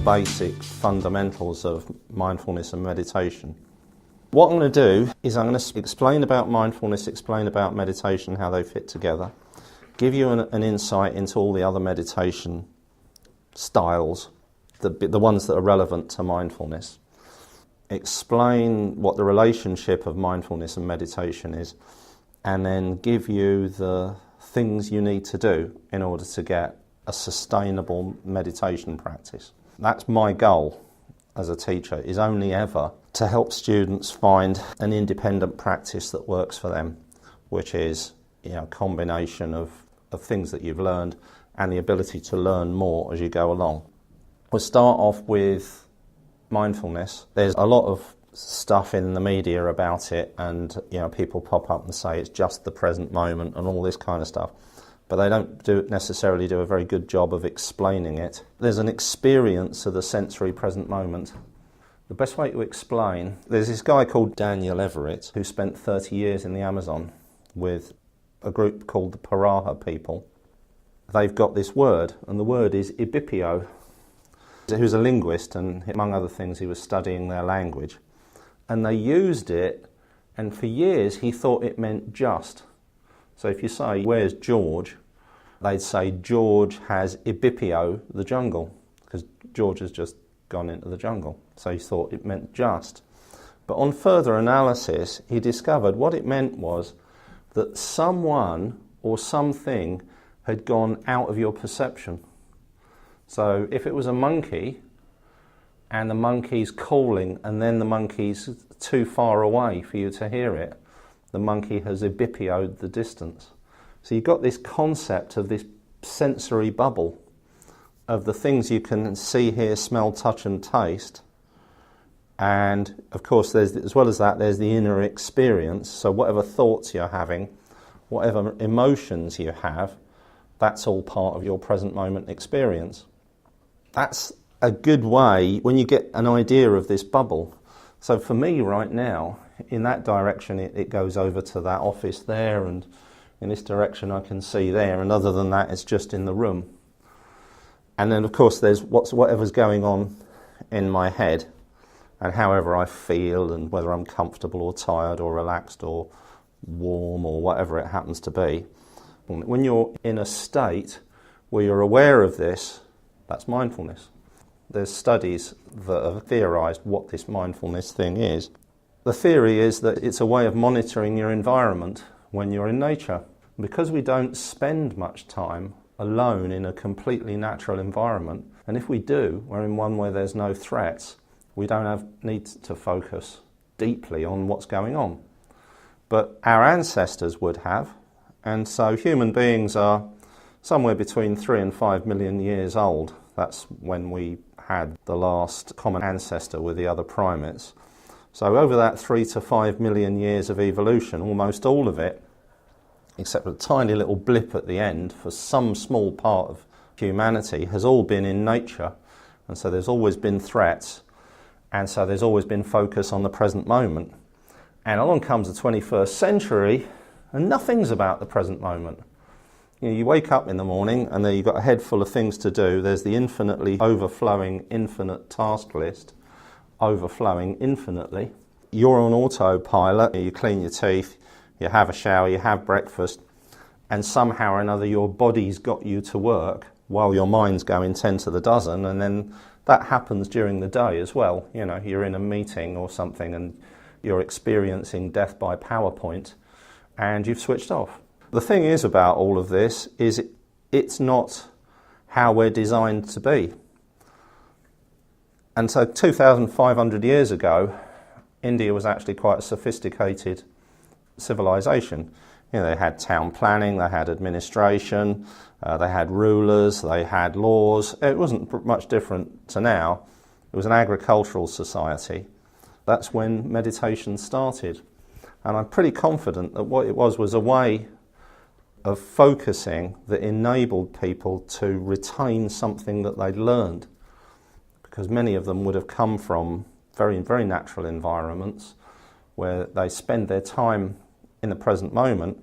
basic fundamentals of mindfulness and meditation. What I'm going to do is I'm going to explain about mindfulness, explain about meditation, how they fit together, give you an insight into all the other meditation styles, the ones that are relevant to mindfulness, explain what the relationship of mindfulness and meditation is, and then give you the things you need to do in order to get a sustainable meditation practice. That's my goal as a teacher, is only ever to help students find an independent practice that works for them, which is a combination of things that you've learned and the ability to learn more as you go along. We'll start off with mindfulness. There's a lot of stuff in the media about it, and people pop up and say it's just the present moment and all this kind of stuff, but they don't necessarily do a very good job of explaining it. There's an experience of the sensory present moment. The best way to explain, there's this guy called Daniel Everett who spent 30 years in the Amazon with a group called the Paraha people. They've got this word, and the word is ibipio. Who's a linguist, and among other things he was studying their language. And they used it, and for years he thought it meant just. So if you say, "Where's George?" they'd say, "George has ibipio, the jungle," because George has just gone into the jungle. So he thought it meant just. But on further analysis, he discovered what it meant was that someone or something had gone out of your perception. So if it was a monkey, and the monkey's calling, and then the monkey's too far away for you to hear it, the monkey has ibipioed the distance. So you've got this concept of this sensory bubble of the things you can see, hear, smell, touch and taste. And of course, as well as that, there's the inner experience. So whatever thoughts you're having, whatever emotions you have, that's all part of your present moment experience. That's a good way when you get an idea of this bubble. So for me right now, in that direction it goes over to that office there, and in this direction I can see there, and other than that it's just in the room. And then of course there's whatever's going on in my head, and however I feel, and whether I'm comfortable or tired or relaxed or warm or whatever it happens to be. When you're in a state where you're aware of this, that's mindfulness. There's studies that have theorised what this mindfulness thing is. The theory is that it's a way of monitoring your environment when you're in nature. Because we don't spend much time alone in a completely natural environment, and if we do, we're in one where there's no threats, we don't need to focus deeply on what's going on. But our ancestors would have, and so human beings are somewhere between 3 and 5 million years old. That's when we had the last common ancestor with the other primates. So over that 3 to 5 million years of evolution, almost all of it, except a tiny little blip at the end for some small part of humanity, has all been in nature. And so there's always been threats, and so there's always been focus on the present moment. And along comes the 21st century, and nothing's about the present moment. You wake up in the morning and then you've got a head full of things to do. There's the infinitely overflowing infinite task list, overflowing infinitely. You're on autopilot, you clean your teeth, you have a shower, you have breakfast, and somehow or another your body's got you to work while your mind's going 10 to the dozen, and then that happens during the day as well. You're in a meeting or something and you're experiencing death by PowerPoint and you've switched off. The thing is about all of this is it's not how we're designed to be. And so 2,500 years ago, India was actually quite a sophisticated civilization. They had town planning, they had administration, they had rulers, they had laws. It wasn't much different to now. It was an agricultural society. That's when meditation started. And I'm pretty confident that what it was a way of focusing that enabled people to retain something that they'd learned. Because many of them would have come from very, very natural environments where they spend their time in the present moment,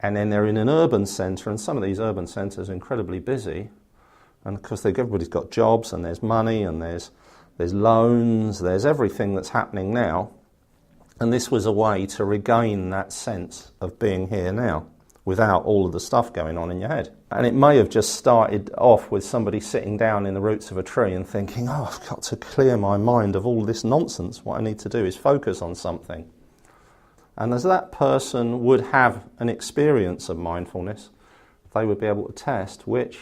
and then they're in an urban centre, and some of these urban centres are incredibly busy, And of course, everybody's got jobs, and there's money, and there's loans, there's everything that's happening now. And this was a way to regain that sense of being here now, without all of the stuff going on in your head. And it may have just started off with somebody sitting down in the roots of a tree and thinking, oh, I've got to clear my mind of all this nonsense. What I need to do is focus on something. And as that person would have an experience of mindfulness, they would be able to test which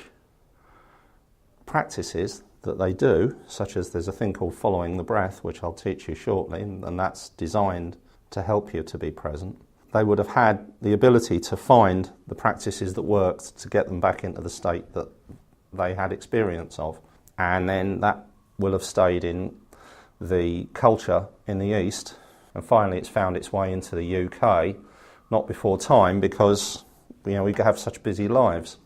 practices that they do, such as there's a thing called following the breath, which I'll teach you shortly, and that's designed to help you to be present. They would have had the ability to find the practices that worked to get them back into the state that they had experience of. And then that will have stayed in the culture in the East. And finally it's found its way into the UK, not before time, because we have such busy lives.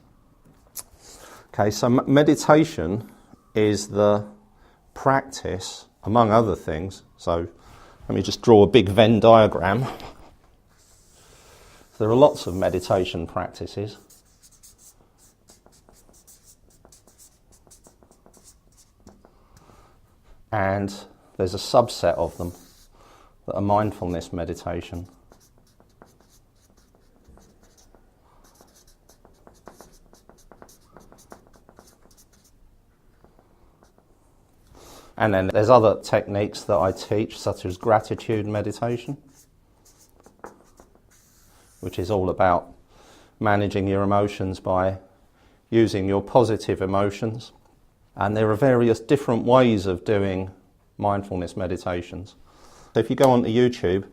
Okay, so meditation is the practice, among other things. So let me just draw a big Venn diagram. There are lots of meditation practices. And there's a subset of them that are mindfulness meditation. And then there's other techniques that I teach, such as gratitude meditation, which is all about managing your emotions by using your positive emotions. And there are various different ways of doing mindfulness meditations. So if you go onto YouTube,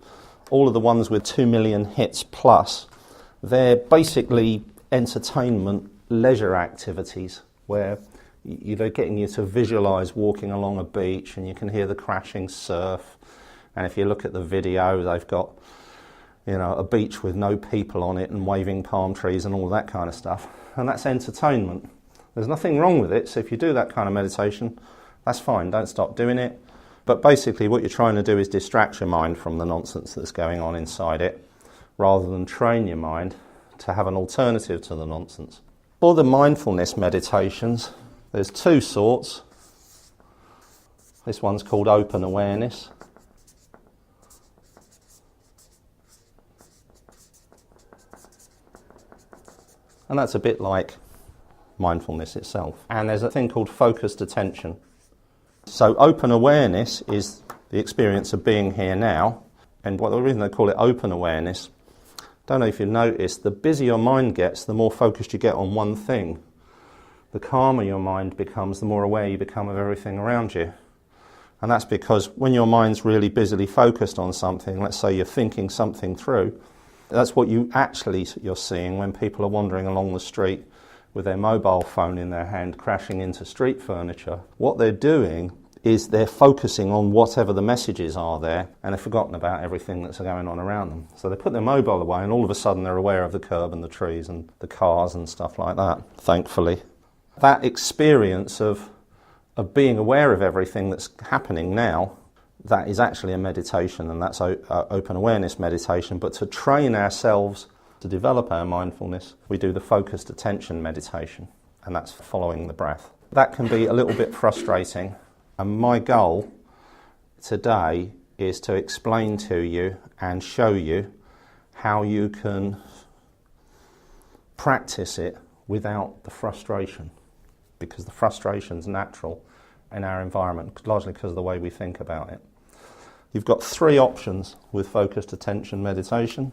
all of the ones with 2 million hits plus, they're basically entertainment, leisure activities where they're getting you to visualise walking along a beach and you can hear the crashing surf. And if you look at the video, they've got a beach with no people on it and waving palm trees and all that kind of stuff. And that's entertainment. There's nothing wrong with it, so if you do that kind of meditation, that's fine, don't stop doing it. But basically what you're trying to do is distract your mind from the nonsense that's going on inside it, rather than train your mind to have an alternative to the nonsense. For the mindfulness meditations, there's two sorts. This one's called open awareness. And that's a bit like mindfulness itself. And there's a thing called focused attention. So open awareness is the experience of being here now. And the reason they call it open awareness, don't know if you've noticed, the busier your mind gets, the more focused you get on one thing. The calmer your mind becomes, the more aware you become of everything around you. And that's because when your mind's really busily focused on something, let's say you're thinking something through, that's what you're seeing when people are wandering along the street with their mobile phone in their hand, crashing into street furniture. What they're doing is they're focusing on whatever the messages are there, and they've forgotten about everything that's going on around them. So they put their mobile away, and all of a sudden they're aware of the curb and the trees and the cars and stuff like that, thankfully. That experience of being aware of everything that's happening now, that is actually a meditation, and that's open awareness meditation. But to train ourselves to develop our mindfulness, we do the focused attention meditation, and that's following the breath. That can be a little bit frustrating, and my goal today is to explain to you and show you how you can practice it without the frustration, because the frustration's natural in our environment, largely because of the way we think about it. You've got three options with focused attention meditation.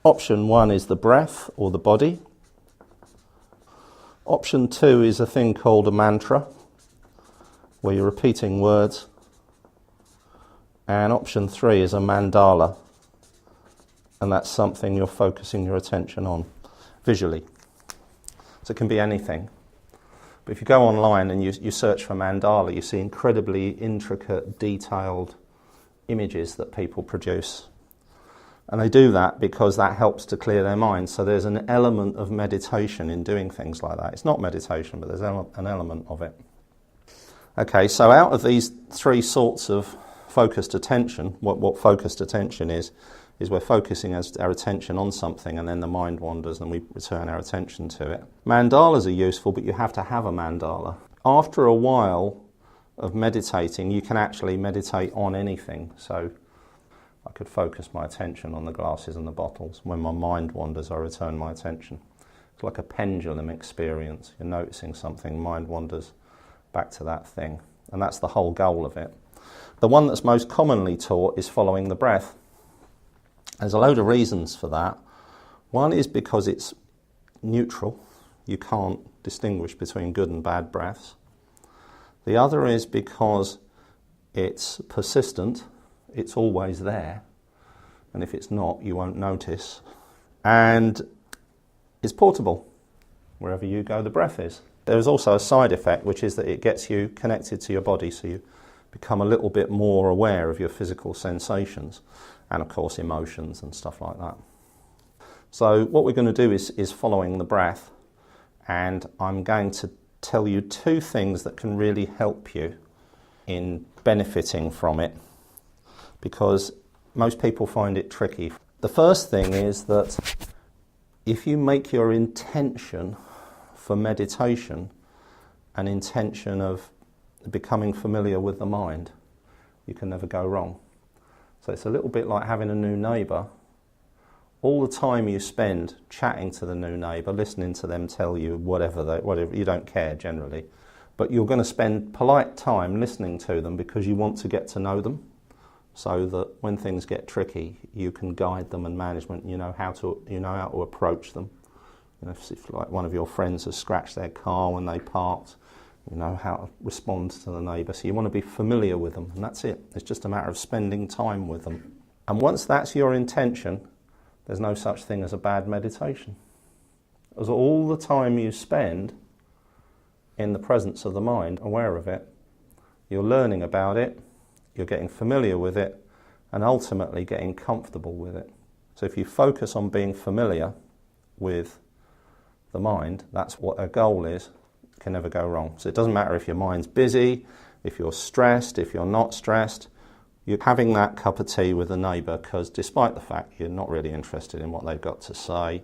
Option one is the breath or the body. Option two is a thing called a mantra, where you're repeating words. And option three is a mandala, and that's something you're focusing your attention on visually. So it can be anything. But if you go online and you search for mandala, you see incredibly intricate, detailed images that people produce. And they do that because that helps to clear their mind. So there's an element of meditation in doing things like that. It's not meditation, but there's an element of it. Okay, so out of these three sorts of focused attention, what focused attention is is we're focusing our attention on something and then the mind wanders and we return our attention to it. Mandalas are useful, but you have to have a mandala. After a while of meditating, you can actually meditate on anything. So I could focus my attention on the glasses and the bottles. When my mind wanders, I return my attention. It's like a pendulum experience. You're noticing something, mind wanders back to that thing. And that's the whole goal of it. The one that's most commonly taught is following the breath. There's a load of reasons for that. One is because it's neutral. You can't distinguish between good and bad breaths. The other is because it's persistent. It's always there. And if it's not, you won't notice. And it's portable. Wherever you go, the breath is. There is also a side effect, which is that it gets you connected to your body, so you become a little bit more aware of your physical sensations and, of course, emotions and stuff like that. So what we're going to do is following the breath, and I'm going to tell you two things that can really help you in benefiting from it, because most people find it tricky. The first thing is that if you make your intention for meditation an intention of becoming familiar with the mind, you can never go wrong. So it's a little bit like having a new neighbour. All the time you spend chatting to the new neighbour, listening to them tell you whatever, you don't care generally, but you're going to spend polite time listening to them because you want to get to know them, so that when things get tricky, you can guide them and management. You know how to approach them. You know, if like one of your friends has scratched their car when they parked, you know how to respond to the neighbour. So you want to be familiar with them, and that's it. It's just a matter of spending time with them. And once that's your intention, there's no such thing as a bad meditation. As all the time you spend in the presence of the mind, aware of it, you're learning about it, you're getting familiar with it, and ultimately getting comfortable with it. So if you focus on being familiar with the mind, that's what a goal is, it can never go wrong. So it doesn't matter if your mind's busy, if you're stressed, if you're not stressed, you're having that cup of tea with a neighbour, because despite the fact you're not really interested in what they've got to say,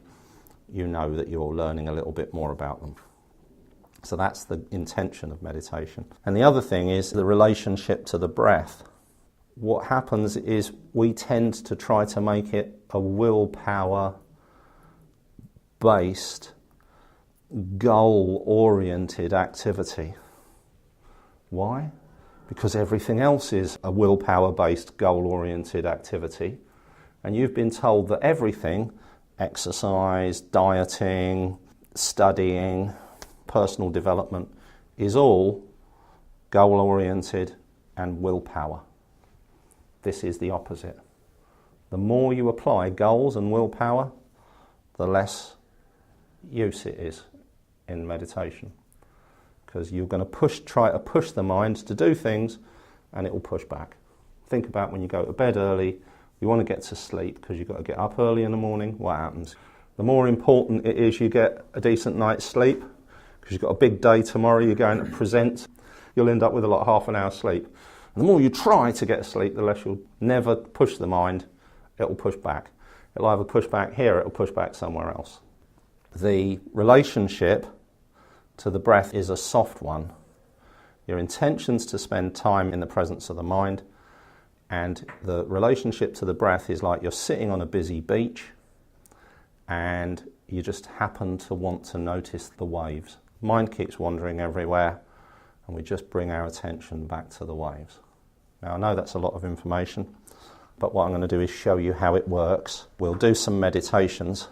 you know that you're learning a little bit more about them. So that's the intention of meditation. And the other thing is the relationship to the breath. What happens is we tend to try to make it a willpower-based, goal-oriented activity. Why? Because everything else is a willpower-based, goal-oriented activity. And you've been told that everything, exercise, dieting, studying, personal development, is all goal-oriented and willpower. This is the opposite. The more you apply goals and willpower, the less use it is in meditation. Because you're going to try to push the mind to do things, and it will push back. Think about when you go to bed early, you want to get to sleep because you've got to get up early in the morning. What happens? The more important it is you get a decent night's sleep, because you've got a big day tomorrow, you're going to present, you'll end up with half an hour's sleep. And the more you try to get to sleep, the less you'll never push the mind, it'll push back. It'll either push back here, it'll push back somewhere else. The relationship to the breath is a soft one. Your intention's to spend time in the presence of the mind, and the relationship to the breath is like you're sitting on a busy beach and you just happen to want to notice the waves. Mind keeps wandering everywhere, and we just bring our attention back to the waves. Now I know that's a lot of information, but what I'm going to do is show you how it works. We'll do some meditations.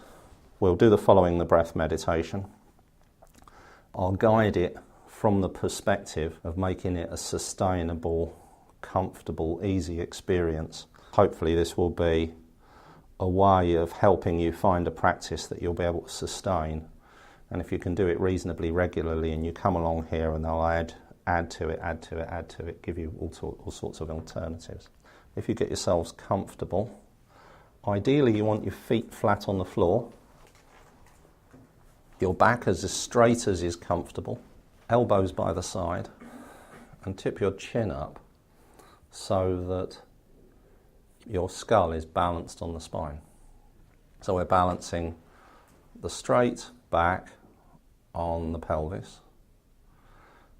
We'll do the following the breath meditation. I'll guide it from the perspective of making it a sustainable, comfortable, easy experience. Hopefully this will be a way of helping you find a practice that you'll be able to sustain. And if you can do it reasonably regularly, and you come along here and they'll add to it, give you all sorts of alternatives. If you get yourselves comfortable, ideally you want your feet flat on the floor, your back as straight as is comfortable, elbows by the side, and tip your chin up so that your skull is balanced on the spine. So we're balancing the straight back on the pelvis.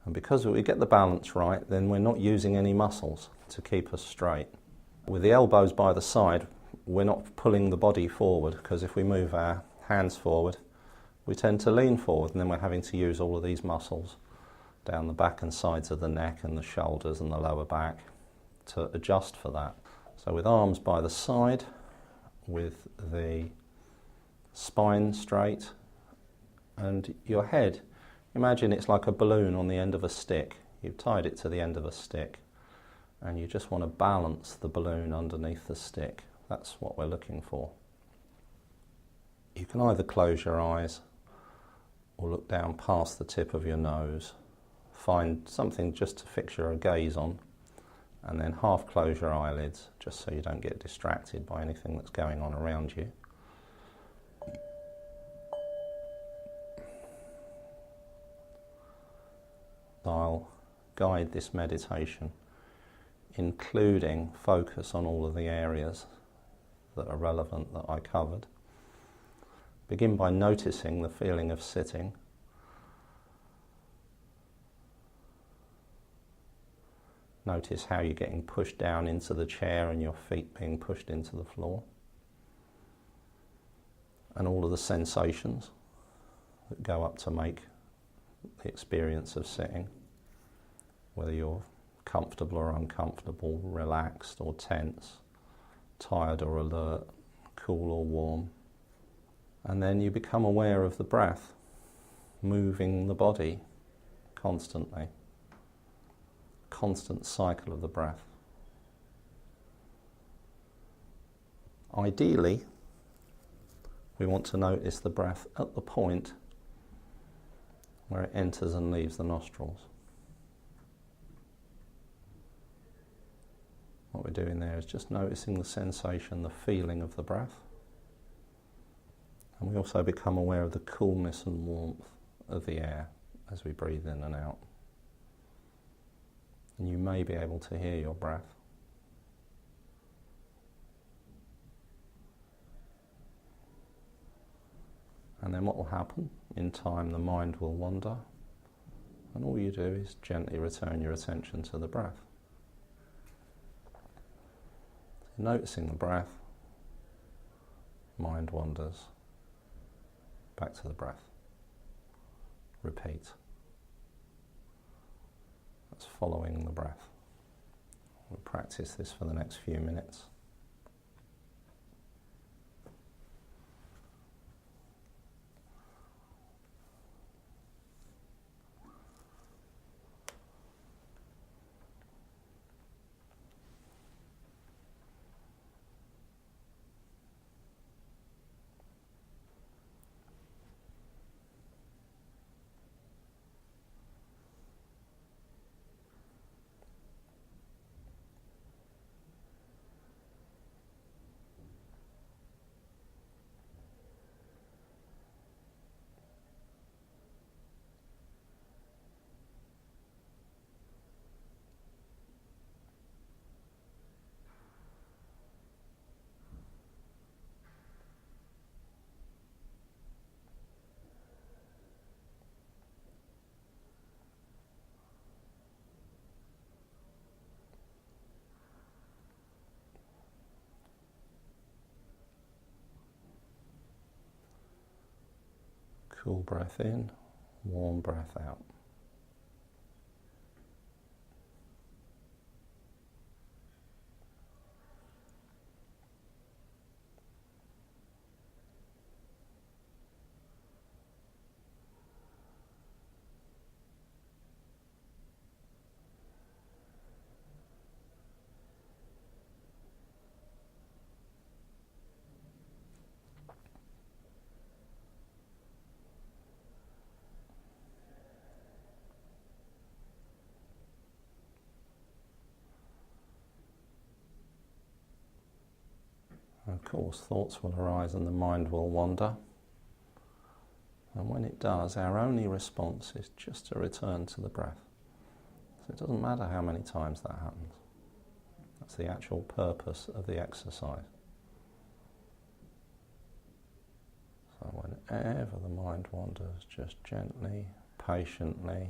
And because we get the balance right, then we're not using any muscles to keep us straight. With the elbows by the side, we're not pulling the body forward, because if we move our hands forward, we tend to lean forward, and then we're having to use all of these muscles down the back and sides of the neck and the shoulders and the lower back to adjust for that. So with arms by the side, with the spine straight, and your head, imagine it's like a balloon on the end of a stick. You've tied it to the end of a stick, and you just want to balance the balloon underneath the stick. That's what we're looking for. You can either close your eyes or look down past the tip of your nose. Find something just to fix your gaze on, and then half close your eyelids just so you don't get distracted by anything that's going on around you. I'll guide this meditation, including focus on all of the areas that are relevant that I covered. Begin by noticing the feeling of sitting. Notice how you're getting pushed down into the chair and your feet being pushed into the floor. And all of the sensations that go up to make the experience of sitting, whether you're comfortable or uncomfortable, relaxed or tense, tired or alert, cool or warm. And then you become aware of the breath, moving the body constantly. Constant cycle of the breath. Ideally, we want to notice the breath at the point where it enters and leaves the nostrils. What we're doing there is just noticing the sensation, the feeling of the breath. And we also become aware of the coolness and warmth of the air as we breathe in and out. And you may be able to hear your breath. And then what will happen? In time the mind will wander, and all you do is gently return your attention to the breath. So noticing the breath, mind wanders, back to the breath. Repeat. That's following the breath. We'll practice this for the next few minutes. Cool breath in, warm breath out. Of course, thoughts will arise and the mind will wander. And when it does, our only response is just to return to the breath. So it doesn't matter how many times that happens. That's the actual purpose of the exercise. So whenever the mind wanders, just gently, patiently,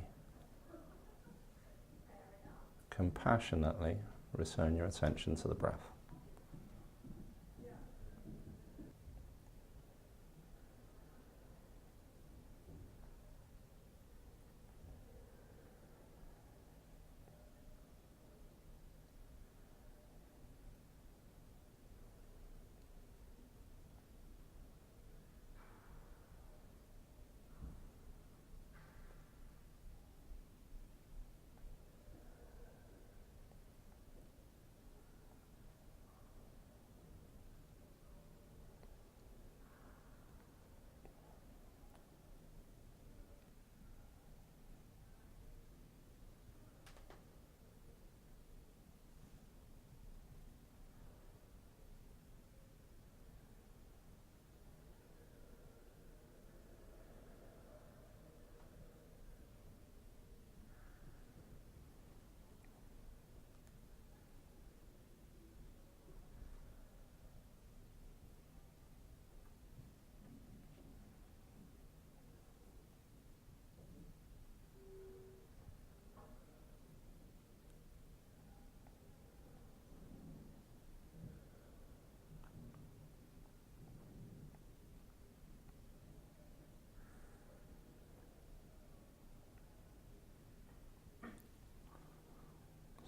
compassionately return your attention to the breath.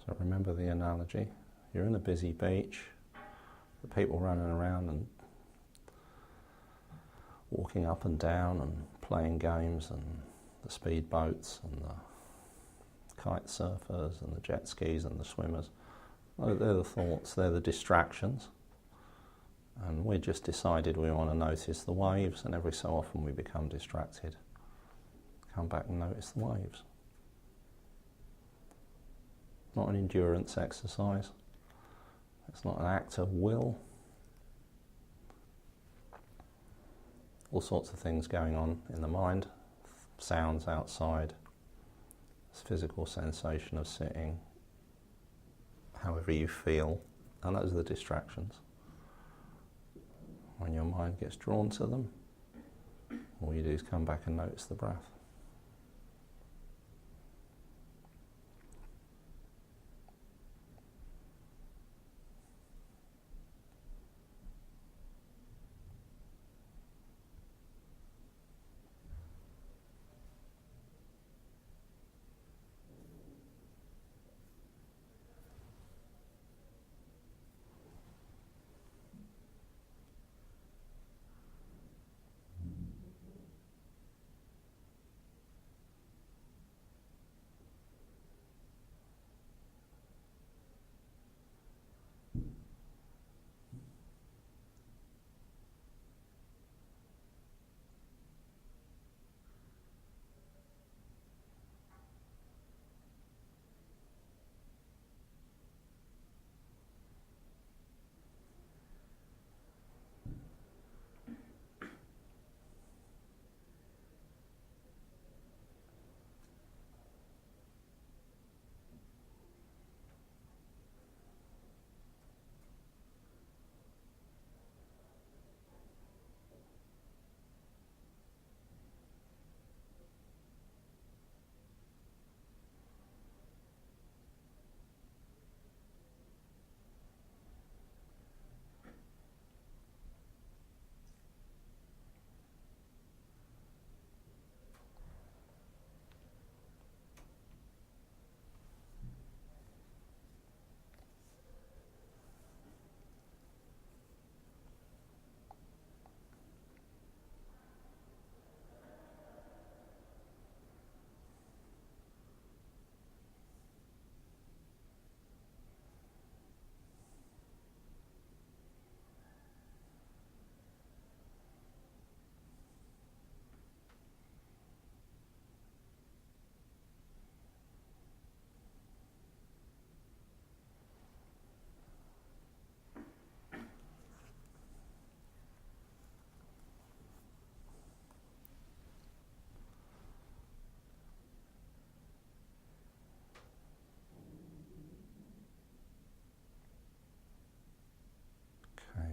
So remember the analogy. You're in a busy beach, the people running around and walking up and down and playing games, and the speed boats and the kite surfers and the jet skis and the swimmers. They're the thoughts, they're the distractions. And we just decided we want to notice the waves, and every so often we become distracted. Come back and notice the waves. Not an endurance exercise. It's not an act of will. All sorts of things going on in the mind. Sounds outside. This physical sensation of sitting. However you feel. And those are the distractions. When your mind gets drawn to them, all you do is come back and notice the breath.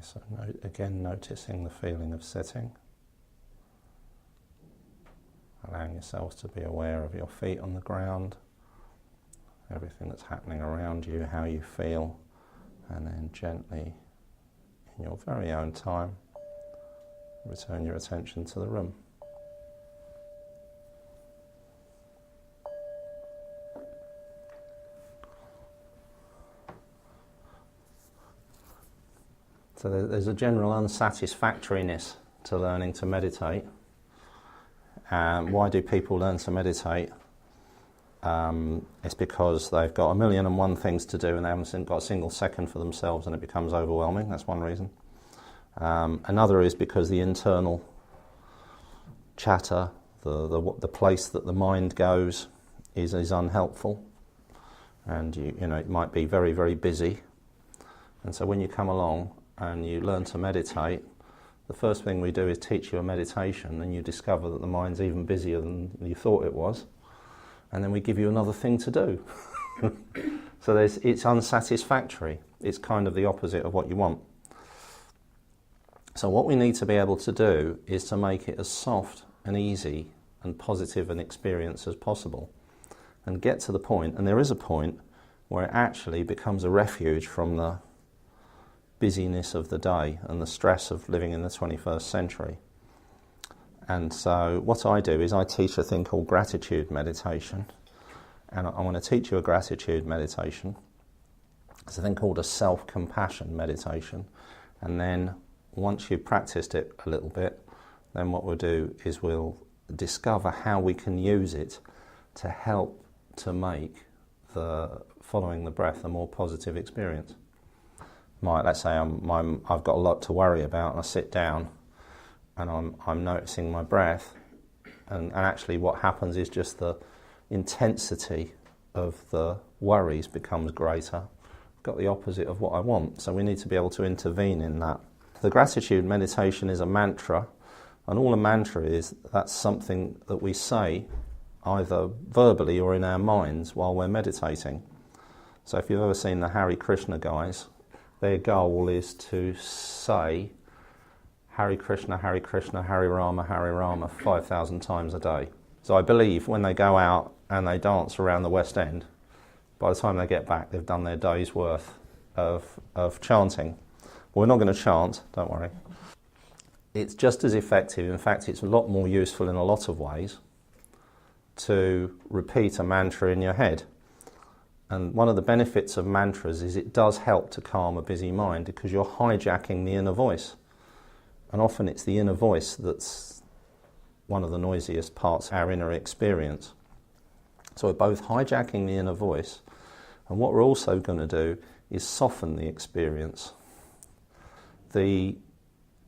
so again, noticing the feeling of sitting. Allowing yourselves to be aware of your feet on the ground, everything that's happening around you, how you feel, and then gently, in your very own time, return your attention to the room. So there's a general unsatisfactoriness to learning to meditate. Why do people learn to meditate? It's because they've got 1,000,001 things to do and they haven't got a single second for themselves, and it becomes overwhelming. That's one reason. Another is because the internal chatter, the place that the mind goes, is unhelpful, and you know it might be very, very busy. And so when you come along and you learn to meditate, the first thing we do is teach you a meditation, and you discover that the mind's even busier than you thought it was, and then we give you another thing to do. So it's unsatisfactory. It's kind of the opposite of what you want. So what we need to be able to do is to make it as soft and easy and positive an experience as possible, and get to the point, and there is a point, where it actually becomes a refuge from the busyness of the day and the stress of living in the 21st century. And so what I do is I teach a thing called gratitude meditation, and I want to teach you a gratitude meditation. It's a thing called a self-compassion meditation, and then once you've practiced it a little bit, then what we'll do is we'll discover how we can use it to help to make the following the breath a more positive experience. Let's say I've got a lot to worry about, and I sit down and I'm noticing my breath, and actually what happens is just the intensity of the worries becomes greater. I've got the opposite of what I want, so we need to be able to intervene in that. The gratitude meditation is a mantra, and all a mantra is, that's something that we say either verbally or in our minds while we're meditating. So if you've ever seen the Hare Krishna guys, their goal is to say Hare Krishna, Hare Rama 5,000 times a day. So I believe when they go out and they dance around the West End, by the time they get back they've done their day's worth of chanting. We're not going to chant, don't worry. It's just as effective, in fact it's a lot more useful in a lot of ways, to repeat a mantra in your head. And one of the benefits of mantras is it does help to calm a busy mind, because you're hijacking the inner voice. And often it's the inner voice that's one of the noisiest parts of our inner experience. So we're both hijacking the inner voice, and what we're also going to do is soften the experience. The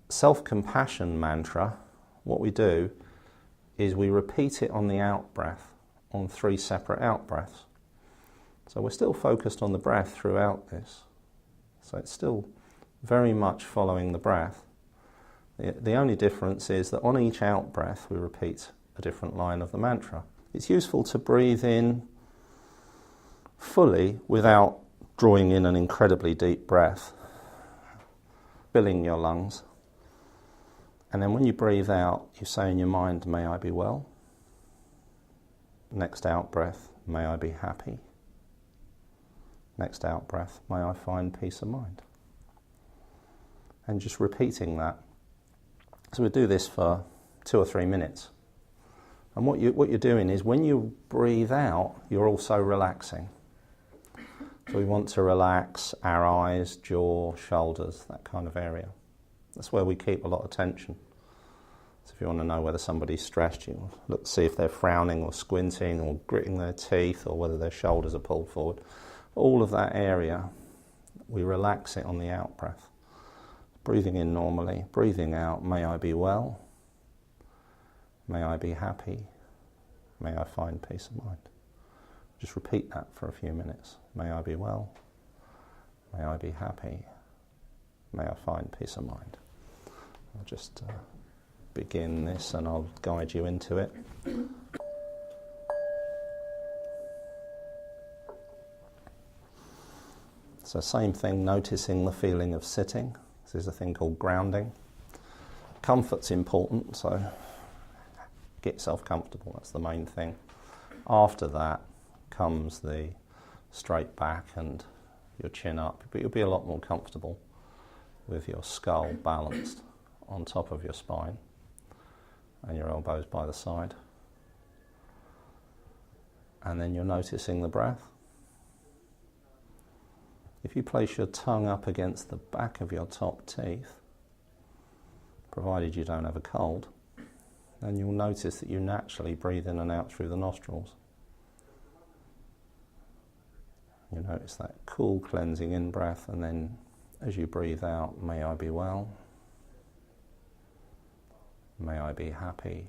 self-compassion mantra, what we do is we repeat it on the out-breath, on 3 separate out-breaths. So we're still focused on the breath throughout this. So it's still very much following the breath. The only difference is that on each out-breath we repeat a different line of the mantra. It's useful to breathe in fully without drawing in an incredibly deep breath, filling your lungs. And then when you breathe out, you say in your mind, may I be well. Next out-breath, may I be happy. Next out-breath, may I find peace of mind. And just repeating that. So we do this for 2 or 3 minutes. And what you're doing is when you breathe out, you're also relaxing. So we want to relax our eyes, jaw, shoulders, that kind of area. That's where we keep a lot of tension. So if you want to know whether somebody's stressed, you look, see if they're frowning or squinting or gritting their teeth, or whether their shoulders are pulled forward. All of that area, we relax it on the out-breath. Breathing in normally, breathing out, may I be well, may I be happy, may I find peace of mind. Just repeat that for a few minutes. May I be well, may I be happy, may I find peace of mind. I'll just begin this and I'll guide you into it. So same thing, noticing the feeling of sitting. there's a thing called grounding. Comfort's important, so get yourself comfortable, that's the main thing. After that comes the straight back and your chin up, but you'll be a lot more comfortable with your skull balanced on top of your spine and your elbows by the side. And then you're noticing the breath. If you place your tongue up against the back of your top teeth, provided you don't have a cold, then you'll notice that you naturally breathe in and out through the nostrils. You notice that cool cleansing in-breath, and then as you breathe out, may I be well, may I be happy,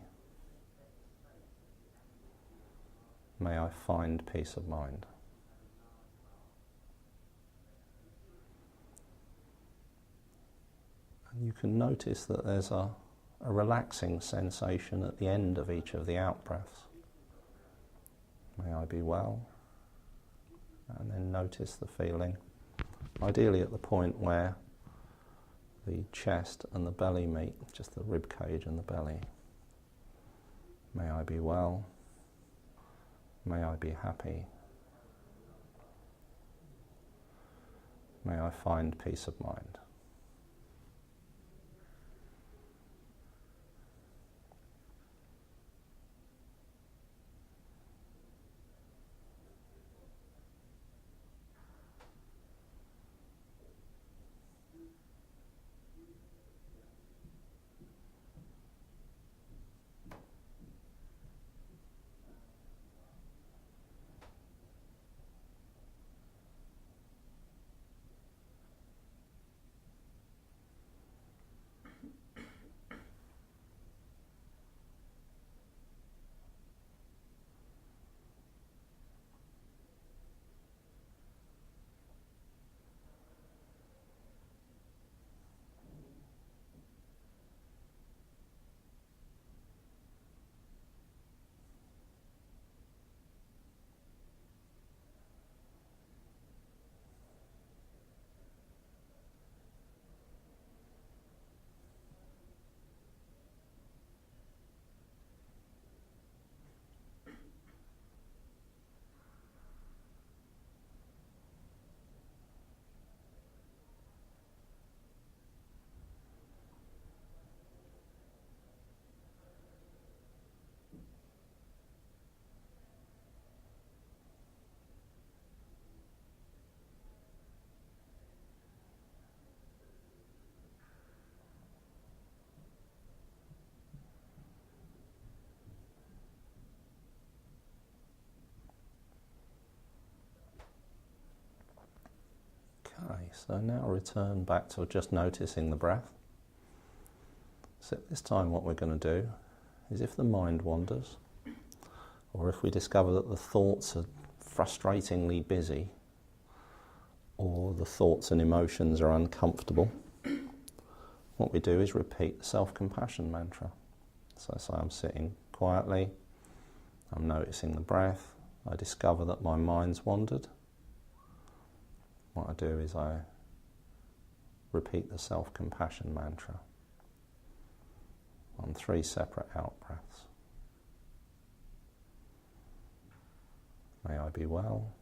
may I find peace of mind. And you can notice that there's a relaxing sensation at the end of each of the out-breaths. May I be well, and then notice the feeling, ideally at the point where the chest and the belly meet, just the rib cage and the belly. May I be well, may I be happy, may I find peace of mind. Okay, so now return back to just noticing the breath. So this time what we're going to do is, if the mind wanders, or if we discover that the thoughts are frustratingly busy, or the thoughts and emotions are uncomfortable, what we do is repeat the self-compassion mantra. So I'm sitting quietly, I'm noticing the breath, I discover that my mind's wandered. What I do is I repeat the self-compassion mantra on 3 separate out-breaths. May I be well,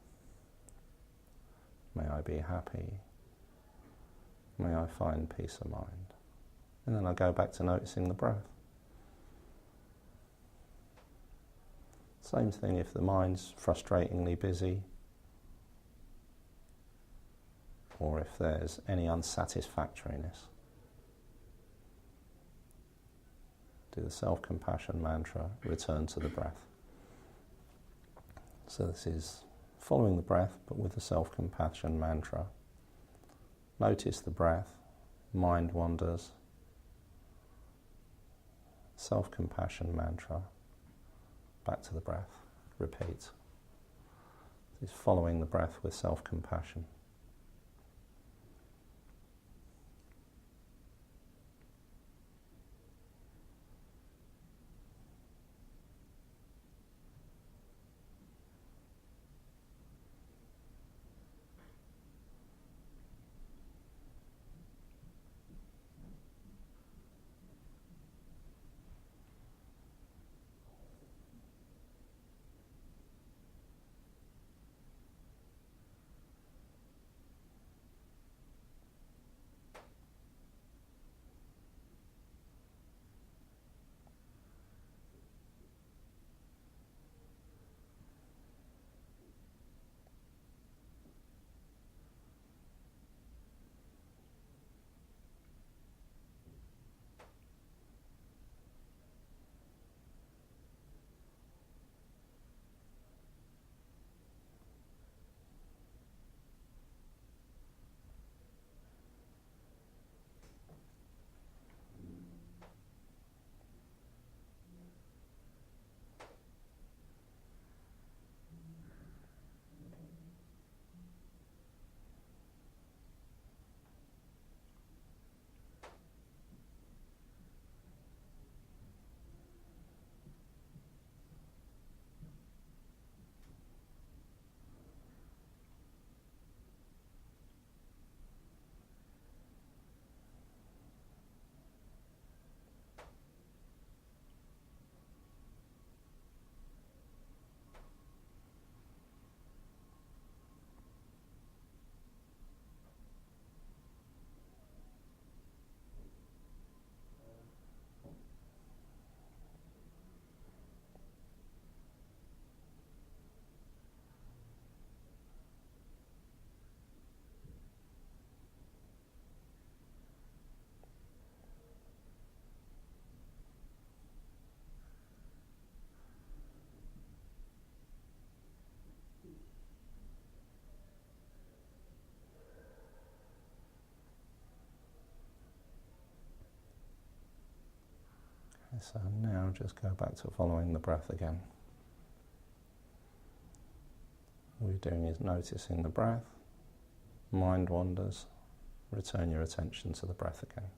may I be happy, may I find peace of mind. And then I go back to noticing the breath. Same thing if the mind's frustratingly busy, or if there's any unsatisfactoriness. Do the self-compassion mantra, return to the breath. So this is following the breath, but with the self-compassion mantra. Notice the breath, mind wanders, self-compassion mantra, back to the breath, repeat. This is following the breath with self-compassion. So now just go back to following the breath again. All you're doing is noticing the breath, mind wanders, return your attention to the breath again.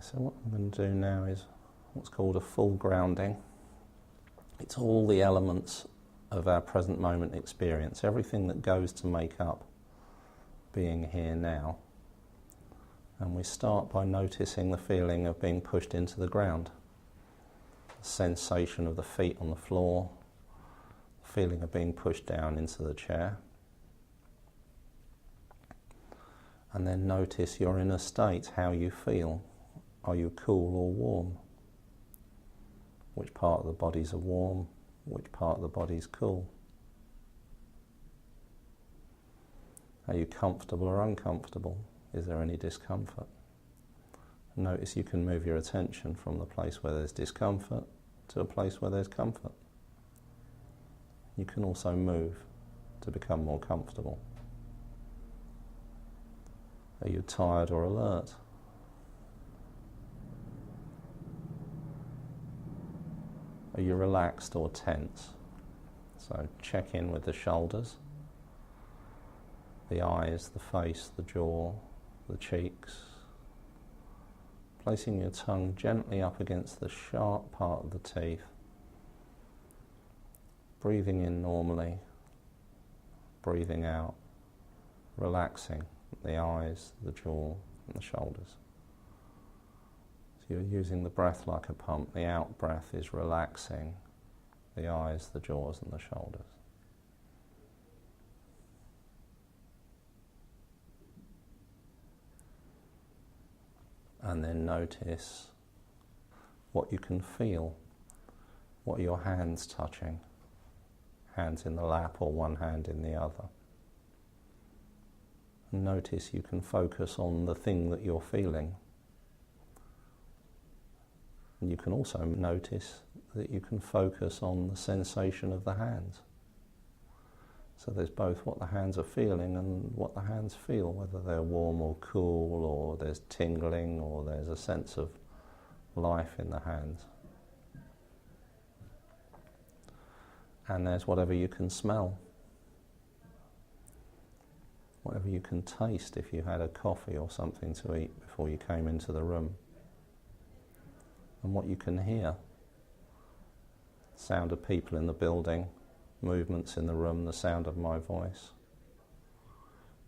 So what I'm going to do now is what's called a full grounding. It's all the elements of our present moment experience, everything that goes to make up being here now. And we start by noticing the feeling of being pushed into the ground, the sensation of the feet on the floor, the feeling of being pushed down into the chair. And then notice your inner state, how you feel. Are you cool or warm? Which part of the body's warm? Which part of the body's cool? Are you comfortable or uncomfortable? Is there any discomfort? Notice you can move your attention from the place where there's discomfort to a place where there's comfort. You can also move to become more comfortable. Are you tired or alert? Are you relaxed or tense? So check in with the shoulders, the eyes, the face, the jaw, the cheeks. Placing your tongue gently up against the sharp part of the teeth. Breathing in normally, breathing out, relaxing the eyes, the jaw, and the shoulders. So you're using the breath like a pump. The out breath is relaxing the eyes, the jaws, and the shoulders. And then notice what you can feel. What are your hands touching? Hands in the lap or one hand in the other. And notice you can focus on the thing that you're feeling. And you can also notice that you can focus on the sensation of the hands. So there's both what the hands are feeling and what the hands feel, whether they're warm or cool, or there's tingling, or there's a sense of life in the hands. And there's whatever you can smell, whatever you can taste if you had a coffee or something to eat before you came into the room. And what you can hear, sound of people in the building, movements in the room, the sound of my voice.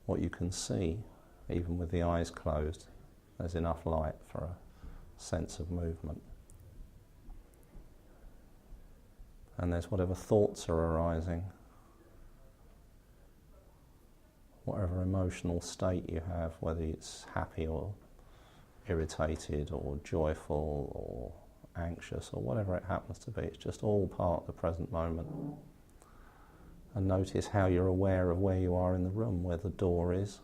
What you can see, even with the eyes closed, there's enough light for a sense of movement. And there's whatever thoughts are arising, whatever emotional state you have, whether it's happy or irritated or joyful or anxious or whatever it happens to be. It's just all part of the present moment. And notice how you're aware of where you are in the room, where the door is,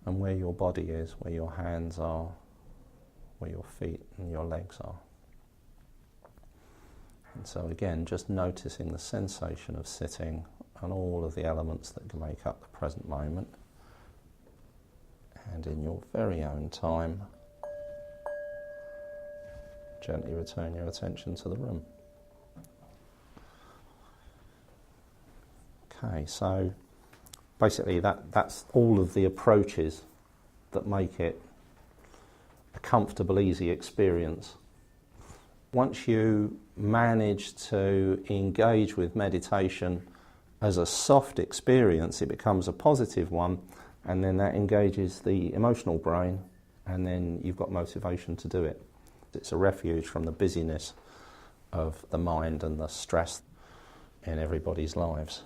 and where your body is, where your hands are, where your feet and your legs are. And so again, just noticing the sensation of sitting and all of the elements that can make up the present moment. And in your very own time, gently return your attention to the room. Okay, so basically that's all of the approaches that make it a comfortable, easy experience. Once you manage to engage with meditation as a soft experience, it becomes a positive one, and then that engages the emotional brain, and then you've got motivation to do it. It's a refuge from the busyness of the mind and the stress in everybody's lives.